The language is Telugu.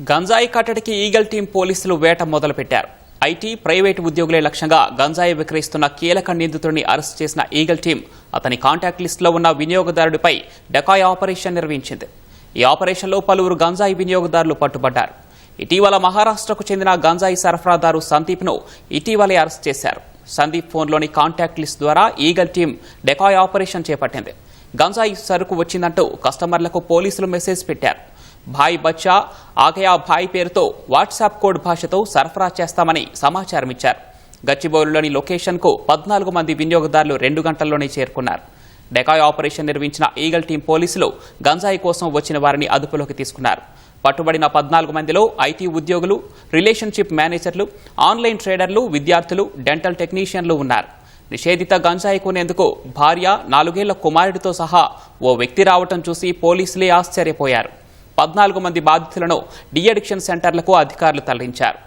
గంజాయి కట్టడికి ఈగల్ టీం పోలీసులు వేట మొదలుపెట్టారు. ఐటీ, ప్రైవేటు ఉద్యోగులే లక్ష్యంగా గంజాయి విక్రయిస్తున్న కీలక నిందితుడిని అరెస్ట్ చేసిన ఈగల్ టీం అతని కాంటాక్ట్ లిస్టులో ఉన్న వినియోగదారుడిపై డెకాయ్ ఆపరేషన్ నిర్వహించింది. ఈ ఆపరేషన్లో పలువురు గంజాయి వినియోగదారులు పట్టుబడ్డారు. ఇటీవల మహారాష్ట్రకు చెందిన గంజాయి సరఫరాదారు సందీప్ను ఇటీవలే అరెస్ట్ చేశారు. సందీప్ ఫోన్లోని కాంటాక్ట్ లిస్ట్ ద్వారా ఈగల్ టీం డెకాయ్ ఆపరేషన్ చేపట్టింది. గంజాయి సరుకు వచ్చిందంటూ కస్టమర్లకు పోలీసులు మెసేజ్ పెట్టారు. భాయ్ బచ్చా ఆగయా భాయ్ పేరుతో వాట్సాప్ కోడ్ భాషతో సరఫరా చేస్తామని సమాచారం ఇచ్చారు. గచ్చిబౌలిలోని లొకేషన్కు 14 మంది వినియోగదారులు 2 గంటల్లోనే చేరుకున్నారు. డెకాయ్ ఆపరేషన్ నిర్వహించిన ఈగల్ టీం పోలీసులు గంజాయి కోసం వచ్చిన వారిని అదుపులోకి తీసుకున్నారు. పట్టుబడిన 14 మందిలో ఐటీ ఉద్యోగులు, రిలేషన్షిప్ మేనేజర్లు, ఆన్లైన్ ట్రేడర్లు, విద్యార్థులు, డెంటల్ టెక్నీషియన్లు ఉన్నారు. నిషేధిత గంజాయి కొనేందుకు భార్య, 4 ఏళ్ల కుమారుడితో సహా ఓ వ్యక్తి రావటం చూసి పోలీసులే ఆశ్చర్యపోయారు. 14 మంది బాధితులను డీ అడిక్షన్ సెంటర్లకు అధికారులు తరలించారు.